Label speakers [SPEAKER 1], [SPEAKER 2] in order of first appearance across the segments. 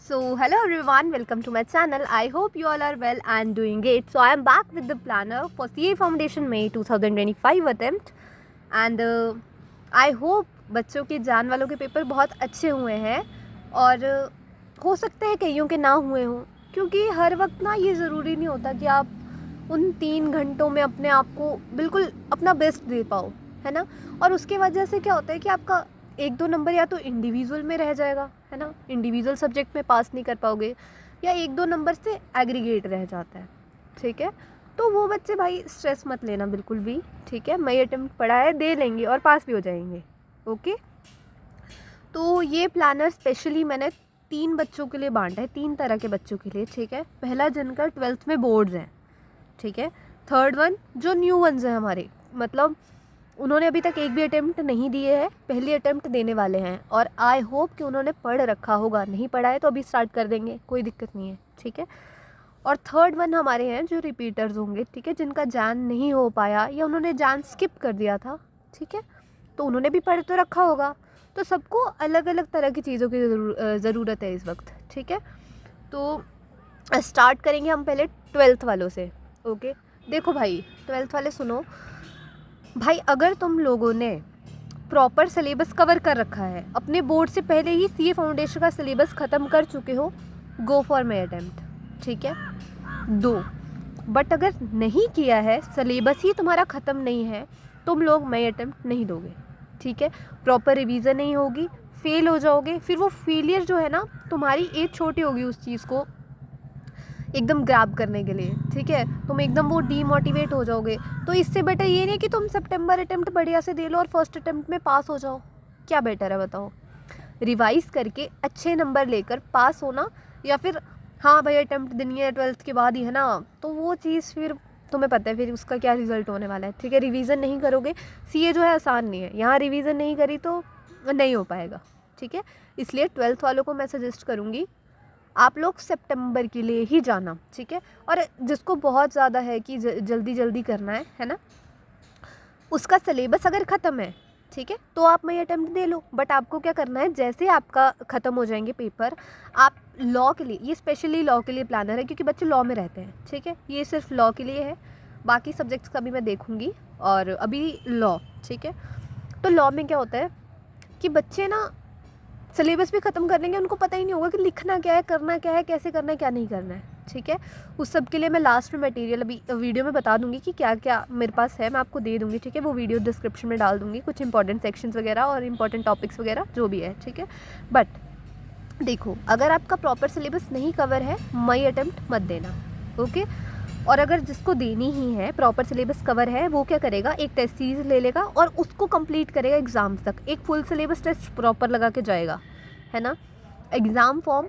[SPEAKER 1] So hello everyone, welcome to my channel. I hope you all are well and doing great. So I am back with the planner for CA Foundation May 2025 attempt and I hope बच्चों के जान वालों के paper बहुत अच्छे हुए हैं और हो सकते हैं कईयों के ना हुए हों, क्योंकि हर वक्त ना ये ज़रूरी नहीं होता कि आप उन 3 घंटों में अपने आप को बिल्कुल अपना बेस्ट दे पाओ, है ना। और उसके वजह से क्या होता है कि आपका 1-2 नंबर या तो इंडिविजुअल में रह जाएगा, है ना, इंडिविजुअल सब्जेक्ट में पास नहीं कर पाओगे, या 1-2 नंबर से एग्रीगेट रह जाता है, ठीक है। तो वो बच्चे भाई स्ट्रेस मत लेना बिल्कुल भी, ठीक है। मई अटेम्प्ट पढ़ा है, दे लेंगे और पास भी हो जाएंगे, ओके। तो ये प्लानर स्पेशली मैंने 3 बच्चों के लिए बांटा है, 3 तरह के बच्चों के लिए, ठीक है। पहला जिनका 12th में बोर्ड्स हैं, ठीक है। थर्ड वन जो न्यू वंस हैं हमारे, मतलब उन्होंने अभी तक एक भी अटेम्प्ट नहीं दिए हैं, पहली अटेम्प्ट देने वाले हैं और आई होप कि उन्होंने पढ़ रखा होगा, नहीं पढ़ा है तो अभी स्टार्ट कर देंगे, कोई दिक्कत नहीं है, ठीक है। और थर्ड वन हमारे हैं जो रिपीटर्स होंगे, ठीक है, जिनका जान नहीं हो पाया या उन्होंने जान स्किप कर दिया था, ठीक है, तो उन्होंने भी पढ़ तो रखा होगा। तो सबको अलग अलग तरह की चीज़ों की ज़रूरत है इस वक्त, ठीक है। तो स्टार्ट करेंगे हम पहले 12th वालों से, ओके। देखो भाई 12th वाले सुनो भाई, अगर तुम लोगों ने प्रॉपर सिलेबस कवर कर रखा है, अपने बोर्ड से पहले ही सीए फाउंडेशन का सिलेबस ख़त्म कर चुके हो, गो फॉर मई अटेम्प्ट, ठीक है। 2, बट अगर नहीं किया है, सिलेबस ही तुम्हारा ख़त्म नहीं है, तुम लोग मई अटेम्प्ट नहीं दोगे, ठीक है। प्रॉपर रिवीजन नहीं होगी, फेल हो जाओगे, फिर वो फेलियर जो है ना, तुम्हारी एज छोटी होगी उस चीज़ को एकदम ग्रैब करने के लिए, ठीक है। तुम एकदम वो डीमोटिवेट हो जाओगे। तो इससे बेटर ये नहीं कि तुम सितंबर अटेम्प्ट बढ़िया से दे लो और फर्स्ट अटेम्प्ट में पास हो जाओ, क्या बेटर है बताओ। रिवाइज करके अच्छे नंबर लेकर पास होना, या फिर हाँ भाई अटेम्प्ट देनी है 12th के बाद ही, है ना, तो वो चीज़ फिर तुम्हें पता है फिर उसका क्या रिजल्ट होने वाला है, ठीक है। रिवीजन नहीं करोगे, सीए जो है आसान नहीं है, यहाँ रिवीजन नहीं करी तो नहीं हो पाएगा, ठीक है। इसलिए 12th वालों को मैं सजेस्ट करूँगी आप लोग सितंबर के लिए ही जाना, ठीक है। और जिसको बहुत ज़्यादा है कि जल्दी जल्दी करना है ना, उसका सिलेबस अगर ख़त्म है, ठीक है, तो आप मई अटेम्प्ट दे लो। बट आपको क्या करना है, जैसे आपका ख़त्म हो जाएंगे पेपर, आप लॉ के लिए, ये स्पेशली लॉ के लिए प्लानर है क्योंकि बच्चे लॉ में रहते हैं, ठीक है, ये सिर्फ लॉ के लिए है, बाकी सब्जेक्ट्स का भी मैं देखूँगी, और अभी लॉ, ठीक है। तो लॉ में क्या होता है कि बच्चे ना सिलेबस भी ख़त्म कर लेंगे, उनको पता ही नहीं होगा कि लिखना क्या है, करना क्या है, कैसे करना है, क्या नहीं करना है, ठीक है। उस सब के लिए मैं लास्ट में मटेरियल अभी वीडियो में बता दूंगी कि क्या क्या मेरे पास है, मैं आपको दे दूंगी, ठीक है। वो वीडियो डिस्क्रिप्शन में डाल दूंगी, कुछ इंपॉर्टेंट सेक्शंस वगैरह और इंपॉर्टेंट टॉपिक्स वगैरह जो भी है, ठीक है। बट देखो, अगर आपका प्रॉपर सिलेबस नहीं कवर है, मई अटेम्प्ट मत देना, ओके। और अगर जिसको देनी ही है, प्रॉपर सिलेबस कवर है, वो क्या करेगा, एक टेस्ट सीरीज ले लेगा और उसको कंप्लीट करेगा एग्ज़ाम्स तक, एक फुल सिलेबस टेस्ट प्रॉपर लगा के जाएगा, है ना। एग्ज़ाम फॉर्म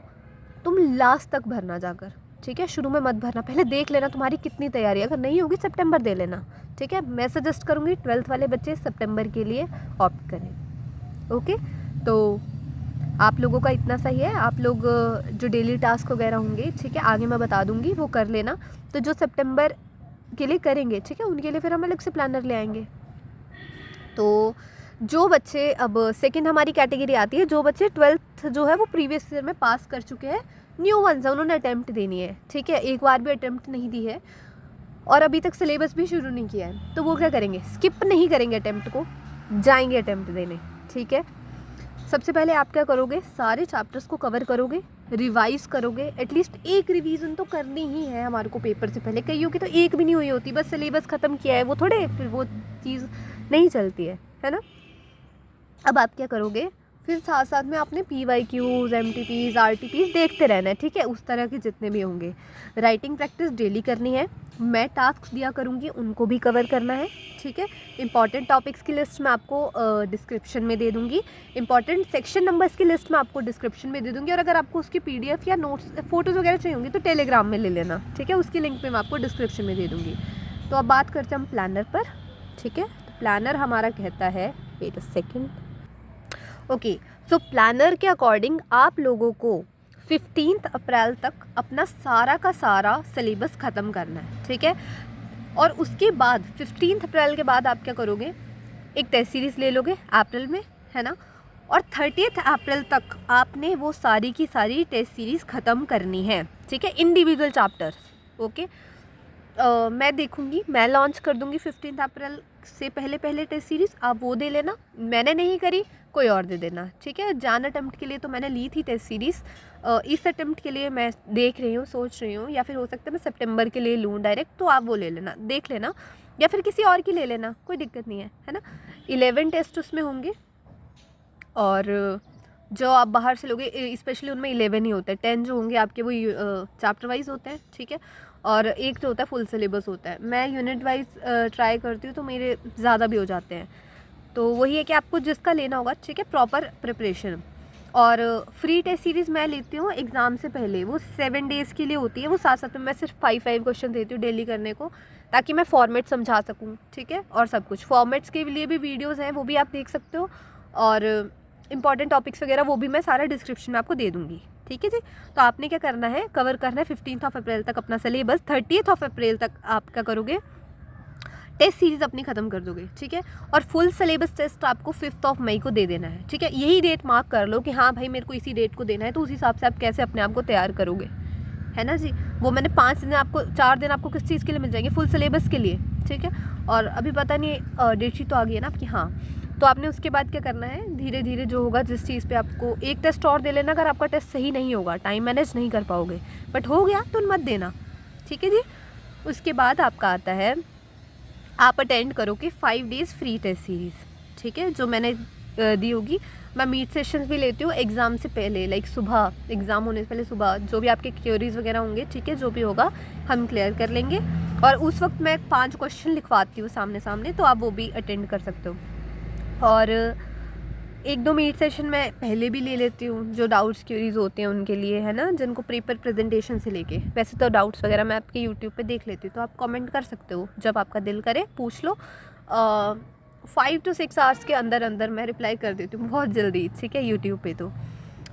[SPEAKER 1] तुम लास्ट तक भरना जाकर, ठीक है, शुरू में मत भरना, पहले देख लेना तुम्हारी कितनी तैयारी है, अगर नहीं होगी सितंबर दे लेना, ठीक है। मैं सजेस्ट करूँगी 12th वाले बच्चे सितंबर के लिए ऑप्ट करें, ओके। तो आप लोगों का इतना सही है, आप लोग जो डेली टास्क वगैरह होंगे, ठीक है, आगे मैं बता दूंगी, वो कर लेना। तो जो सितंबर के लिए करेंगे, ठीक है, उनके लिए फिर हम अलग से प्लानर ले आएंगे। तो जो बच्चे, अब सेकंड हमारी कैटेगरी आती है, जो बच्चे 12th जो है वो प्रीवियस ईयर में पास कर चुके हैं, न्यू वंस है, उन्होंने अटैम्प्ट देनी है, ठीक है, एक बार भी अटैम्प्ट नहीं दी है और अभी तक सिलेबस भी शुरू नहीं किया है, तो वो क्या करेंगे, स्किप नहीं करेंगे अटैम्प्ट को, जाएंगे अटैम्प्ट देने, ठीक है। सबसे पहले आप क्या करोगे, सारे चैप्टर्स को कवर करोगे, रिवाइज करोगे, एटलीस्ट एक रिवीजन तो करनी ही है हमारे को पेपर से पहले। कईयों की तो एक भी नहीं हुई होती, बस सिलेबस ख़त्म किया है, वो थोड़े फिर वो चीज़ नहीं चलती है ना। अब आप क्या करोगे, फिर साथ साथ में आपने PYQs, MTPs, RTPs देखते रहना है, ठीक है, उस तरह के जितने भी होंगे। राइटिंग प्रैक्टिस डेली करनी है, मैं टास्क दिया करूँगी, उनको भी कवर करना है, ठीक है। इंपॉर्टेंट टॉपिक्स की लिस्ट मैं आपको डिस्क्रिप्शन में दे दूँगी, इंपॉर्टेंट सेक्शन नंबर्स की लिस्ट मैं आपको डिस्क्रिप्शन में दे दूँगी, और अगर आपको उसकी PDF या नोट्स, फ़ोटोज़ वगैरह चाहिए होंगी तो टेलीग्राम में ले लेना, ठीक है, उसकी लिंक मैं आपको डिस्क्रिप्शन में दे दूँगी। तो अब बात करते हैं हम प्लानर पर, ठीक है। तो प्लानर हमारा कहता है, wait a second, okay. So planner के अकॉर्डिंग आप लोगों को 15 अप्रैल तक अपना सारा का सारा सिलेबस ख़त्म करना है, ठीक है। और उसके बाद 15 अप्रैल के बाद आप क्या करोगे, एक टेस्ट सीरीज़ ले लोगे अप्रैल में, है ना, और 30 अप्रैल तक आपने वो सारी की सारी टेस्ट सीरीज़ ख़त्म करनी है, ठीक है, इंडिविजुअल चैप्टर्स। ओके, मैं देखूँगी, मैं लॉन्च कर दूँगी 15 अप्रैल से पहले पहले टेस्ट सीरीज़, आप वो दे लेना। मैंने नहीं करी, कोई और दे देना, ठीक है। जान अटेम्प्ट के लिए तो मैंने ली थी टेस्ट सीरीज़, इस अटेम्प्ट के लिए मैं देख रही हूँ, सोच रही हूँ, या फिर हो सकता है मैं सितंबर के लिए लूँ डायरेक्ट, तो आप वो ले लेना, देख लेना, या फिर किसी और की ले लेना, कोई दिक्कत नहीं है ना। 11 टेस्ट उसमें होंगे, और जो आप बाहर से लोगे स्पेशली उनमें 11 ही होते हैं, 10 जो होंगे आपके वो चैप्टर वाइज होते हैं, ठीक है, और एक जो होता है फुल सिलेबस होता है। मैं यूनिट वाइज ट्राई करती हूँ तो मेरे ज़्यादा भी हो जाते हैं, तो वही है कि आपको जिसका लेना होगा, ठीक है, प्रॉपर प्रिपरेशन। और फ्री टेस्ट सीरीज़ मैं लेती हूँ एग्ज़ाम से पहले, वो 7 डेज़ के लिए होती है, वो साथ साथ में मैं सिर्फ 5 क्वेश्चन देती हूँ डेली करने को, ताकि मैं फॉर्मेट समझा सकूँ, ठीक है। और सब कुछ फॉर्मेट्स के लिए भी वीडियोज़ हैं, वो भी आप देख सकते हो, और इंपॉर्टेंट टॉपिक्स वगैरह वो भी मैं सारा डिस्क्रिप्शन में आपको दे दूँगी, ठीक है जी। तो आपने क्या करना है, कवर करना है 15 अप्रैल तक अपना सिलेबस, 30 अप्रैल तक आप क्या करोगे, टेस्ट सीरीज़ अपनी ख़त्म कर दोगे, ठीक है। और फुल सिलेबस टेस्ट आपको 5 मई को दे देना है, ठीक है। यही डेट मार्क कर लो कि हाँ भाई मेरे को इसी डेट को देना है, तो उस हिसाब से आप कैसे अपने आप को तैयार करोगे, है ना जी। वो मैंने 5 दिन आपको, 4 दिन आपको किस चीज़ के लिए मिल जाएंगे, फुल सिलेबस के लिए, ठीक है। और अभी पता नहीं डेट शीट तो आ गई है ना आपकी, हाँ। तो आपने उसके बाद क्या करना है, धीरे धीरे जो होगा, जिस चीज़ पे आपको एक टेस्ट और दे लेना, अगर आपका टेस्ट सही नहीं होगा, टाइम मैनेज नहीं कर पाओगे, बट हो गया तो मत देना, ठीक है जी। उसके बाद आपका आता है, आप अटेंड करोगे 5 डेज़ फ्री टेस्ट सीरीज़, ठीक है, जो मैंने दी होगी। मैं मीट सेशंस भी लेती हूँ एग्ज़ाम से पहले, लाइक सुबह एग्ज़ाम होने से पहले सुबह जो भी आपके क्वेरीज़ वगैरह होंगे, ठीक है, जो भी होगा हम क्लियर कर लेंगे। और उस वक्त मैं 5 क्वेश्चन लिखवाती हूँ सामने सामने, तो आप वो भी अटेंड कर सकते हो। और 1-2 मीट सेशन मैं पहले भी ले लेती हूँ, जो डाउट्स क्वेरीज होते हैं उनके लिए, है ना, जिनको पेपर प्रेजेंटेशन से लेके। वैसे तो डाउट्स वगैरह मैं आपके यूट्यूब पे देख लेती हूँ, तो आप कमेंट कर सकते हो, जब आपका दिल करे पूछ लो। 5 to 6 आवर्स के अंदर अंदर मैं रिप्लाई कर देती हूँ, बहुत जल्दी, ठीक है, यूट्यूब पे तो।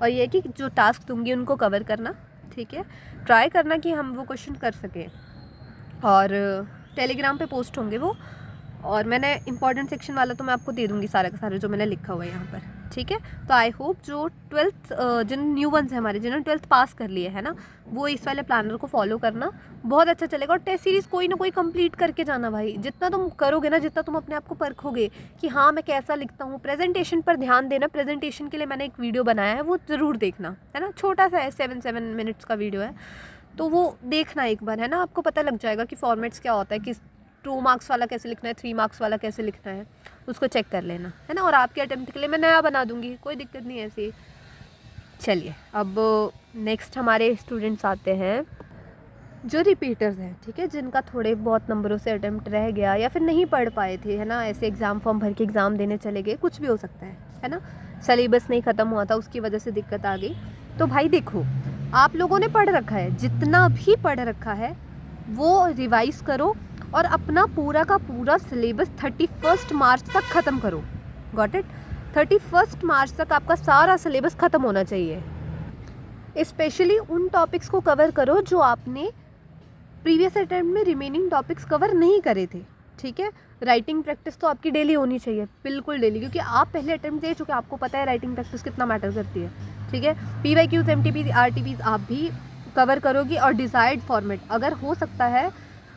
[SPEAKER 1] और ये कि जो टास्क दूँगी उनको कवर करना, ठीक है, ट्राई करना कि हम वो क्वेश्चन कर सकें। और टेलीग्राम पे पोस्ट होंगे वो, और मैंने इंपॉर्टेंट सेक्शन वाला तो मैं आपको दे दूँगी सारा का सारा, जो मैंने लिखा हुआ है यहाँ पर, ठीक है। तो आई होप जो 12th जिन न्यू वंस हैं हमारे, जिन्होंने 12th पास कर लिए है ना, वो इस वाले प्लानर को फॉलो करना, बहुत अच्छा चलेगा। और टेस्ट सीरीज़ कोई ना कोई कंप्लीट करके जाना भाई, जितना तुम करोगे ना, जितना तुम अपने आप को परखोगे कि हाँ मैं कैसा लिखता हूँ। प्रेजेंटेशन पर ध्यान देना, प्रेजेंटेशन के लिए मैंने एक वीडियो बनाया है, वो ज़रूर देखना, है ना, छोटा सा है, 7 मिनट्स का वीडियो है, तो वो देखना एक बार, है ना, आपको पता लग जाएगा कि फॉर्मेट्स क्या होता है, किस 2 मार्क्स वाला कैसे लिखना है, 3 मार्क्स वाला कैसे लिखना है, उसको चेक कर लेना, है ना। और आपके अटेम्प्ट के लिए मैं नया बना दूँगी, कोई दिक्कत नहीं है ऐसी। चलिए, अब नेक्स्ट हमारे स्टूडेंट्स आते हैं जो रिपीटर्स हैं, ठीक है, जिनका थोड़े बहुत नंबरों से अटेम्प्ट रह गया, या फिर नहीं पढ़ पाए थे, है ना, ऐसे एग्ज़ाम फॉर्म भर के एग्ज़ाम देने चले गए, कुछ भी हो सकता है ना, सिलेबस नहीं ख़त्म हुआ था, उसकी वजह से दिक्कत आ गई। तो भाई देखो, आप लोगों ने पढ़ रखा है, जितना भी पढ़ रखा है वो रिवाइज करो, और अपना पूरा का पूरा सिलेबस 31 मार्च तक ख़त्म करो। गॉट इट, 31 मार्च तक आपका सारा सिलेबस ख़त्म होना चाहिए। स्पेशली उन टॉपिक्स को कवर करो जो आपने प्रीवियस अटेम्प्ट में रिमेनिंग टॉपिक्स कवर नहीं करे थे, ठीक है। राइटिंग प्रैक्टिस तो आपकी डेली होनी चाहिए, बिल्कुल डेली, क्योंकि आप पहले अटेम्प्ट दे चुके, आपको पता है राइटिंग प्रैक्टिस कितना मैटर करती है, ठीक है। PYQs, MTPs, RTPs आप भी कवर करोगी। और डिज़ायर्ड फॉर्मेट, अगर हो सकता है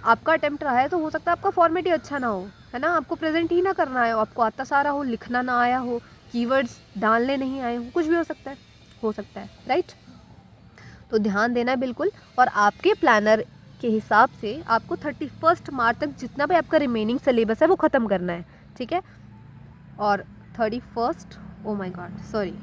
[SPEAKER 1] आपका अटेम्प्ट रहा है, तो हो सकता है आपका फॉर्मेट ही अच्छा ना हो, है ना, आपको प्रेजेंट ही ना करना है, आपको आता सारा हो, लिखना ना आया हो, कीवर्ड्स डालने नहीं आए हो, कुछ भी हो सकता है, राइट। तो ध्यान देना है बिल्कुल। और आपके प्लानर के हिसाब से आपको 31 मार्च तक जितना भी आपका रिमेनिंग सिलेबस है वो ख़त्म करना है, ठीक है। और 31, ओ माय गॉड सॉरी,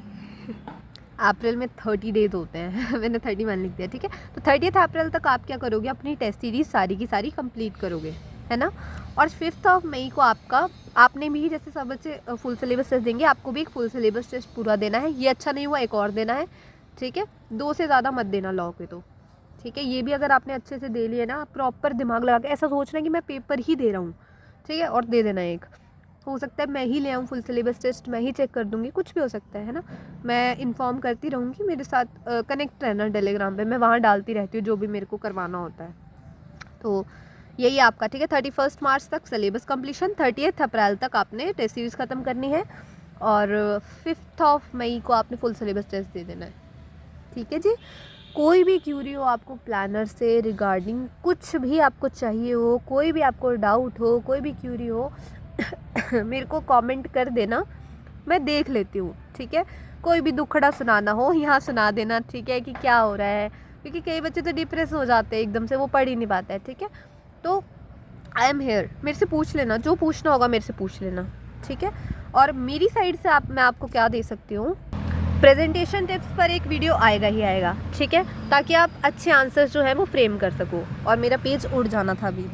[SPEAKER 1] अप्रैल में 30 डेज होते हैं मैंने 31 लिख दिया, ठीक है। तो 30 अप्रैल तक आप क्या करोगे, अपनी टेस्ट सीरीज़ सारी की सारी कंप्लीट करोगे, है ना। और 5 मई को आपने भी, जैसे सब बच्चे फुल सिलेबस टेस्ट देंगे, आपको भी एक फुल सिलेबस टेस्ट पूरा देना है। ये अच्छा नहीं हुआ, एक और देना है, ठीक है। 2 से ज़्यादा मत देना लॉ के, तो ठीक है। ये भी अगर आपने अच्छे से दे लिया ना, प्रॉपर दिमाग लगा के, ऐसा सोचना कि मैं पेपर ही दे रहा हूँ, ठीक है, और दे देना एक। हो सकता है मैं ही ले आऊँ फुल सिलेबस टेस्ट, मैं ही चेक कर दूँगी, कुछ भी हो सकता है ना। मैं इन्फॉर्म करती रहूँगी, मेरे साथ कनेक्ट रहना टेलीग्राम पे, मैं वहाँ डालती रहती हूँ जो भी मेरे को करवाना होता है। तो यही आपका, ठीक है, 31 मार्च तक सिलेबस कंप्लीशन, 30 अप्रैल तक आपने टेस्ट सीरीज़ ख़त्म करनी है। और 5 मई को आपने फुल सिलेबस टेस्ट दे देना है, ठीक है जी। कोई भी क्यूरी हो आपको प्लानर से रिगार्डिंग, कुछ भी आपको चाहिए हो, कोई भी आपको डाउट हो, कोई भी क्यूरी हो मेरे को कमेंट कर देना, मैं देख लेती हूँ, ठीक है। कोई भी दुखड़ा सुनाना हो यहाँ सुना देना, ठीक है, कि क्या हो रहा है, क्योंकि कई बच्चे तो डिप्रेस हो जाते हैं एकदम से, वो पढ़ ही नहीं पाता है, ठीक है। तो आई एम हेयर, मेरे से पूछ लेना, जो पूछना होगा मेरे से पूछ लेना, ठीक है। और मेरी साइड से मैं आपको क्या दे सकती हूँ, प्रेजेंटेशन टिप्स पर एक वीडियो आएगा ही आएगा, ठीक है, ताकि आप अच्छे आंसर्स जो है वो फ्रेम कर सको। और मेरा पेज उड़ जाना था अभी।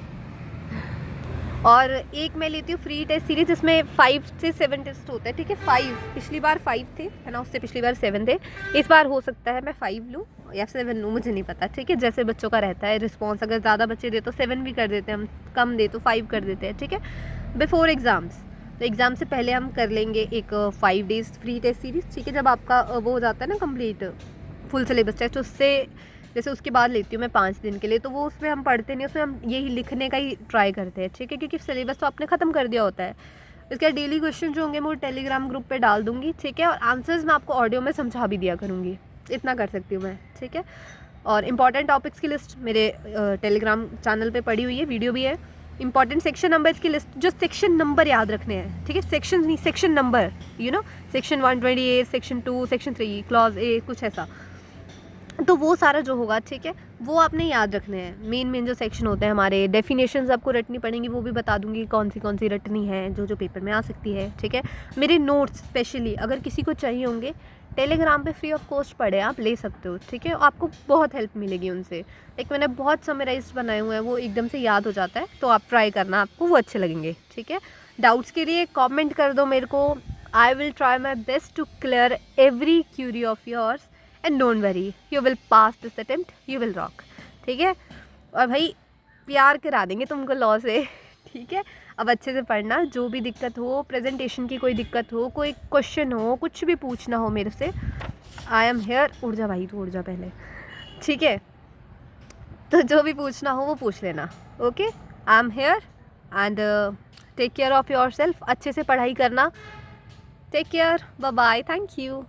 [SPEAKER 1] और एक मैं लेती हूँ फ्री टेस्ट सीरीज, जिसमें 5 से 7 टेस्ट होते हैं, ठीक है। 5 पिछली बार 5 थे, है ना, उससे पिछली बार 7 थे। इस बार हो सकता है मैं 5 लूँ या 7 लूँ, मुझे नहीं पता, ठीक है। जैसे बच्चों का रहता है रिस्पॉन्स, अगर ज़्यादा बच्चे दे तो 7 भी कर देते हैं हम, कम दे तो 5 कर देते हैं, ठीक है, बिफोर एग्ज़ाम्स। तो एग्ज़ाम से पहले हम कर लेंगे एक 5 डेज़ फ्री टेस्ट सीरीज़, ठीक है। जब आपका वो हो जाता है ना कंप्लीट फुल सिलेबस टेस्ट, उससे जैसे उसके बाद लेती हूँ मैं 5 दिन के लिए, तो वो उसमें हम पढ़ते नहीं, उसमें हम यही लिखने का ही ट्राई करते हैं, ठीक है, क्योंकि सिलेबस तो आपने ख़त्म कर दिया होता है। इसके डेली क्वेश्चन जो होंगे मैं वो टेलीग्राम ग्रुप पे डाल दूँगी, ठीक है, और आंसर्स मैं आपको ऑडियो में समझा भी दिया करूँगी, इतना कर सकती हूँ मैं, ठीक है। और इंपॉर्टेंट टॉपिक्स की लिस्ट मेरे टेलीग्राम चैनल पे पड़ी हुई है, वीडियो भी है। इंपॉर्टेंट सेक्शन नंबर्स की लिस्ट, जो सेक्शन नंबर याद रखने हैं, ठीक है, सेक्शन नहीं, section number, you know, section 128, section 2, section 3, clause A, कुछ ऐसा, तो वो सारा जो होगा, ठीक है, वो आपने याद रखने हैं। मेन जो सेक्शन होते हैं हमारे, डेफिनेशंस आपको रटनी पड़ेंगी, वो भी बता दूंगी कौन सी रटनी है, जो पेपर में आ सकती है, ठीक है। मेरे नोट्स स्पेशली अगर किसी को चाहिए होंगे, टेलीग्राम पे फ्री ऑफ कॉस्ट पड़े, आप ले सकते हो, ठीक है, आपको बहुत हेल्प मिलेगी उनसे। एक मैंने बहुत समराइज बनाए हुए हैं, वो एकदम से याद हो जाता है, तो आप ट्राई करना, आपको वो अच्छे लगेंगे, ठीक है। डाउट्स के लिए कॉमेंट कर दो मेरे को, I will try my best to clear every query of yours, and don't worry, you will pass this attempt, you will rock, ठीक है। और भाई प्यार करा देंगे तुमको लॉ से, ठीक है। अब अच्छे से पढ़ना, जो भी दिक्कत हो, प्रेजेंटेशन की कोई दिक्कत हो, कोई क्वेश्चन हो, कुछ भी पूछना हो मेरे से, आई एम हेयर। उड़ जा भाई, तो उड़ जा पहले, ठीक है। तो जो भी पूछना हो वो पूछ लेना, okay. I am here and take care of yourself, अच्छे से पढ़ाई करना, take care, bye bye, thank you.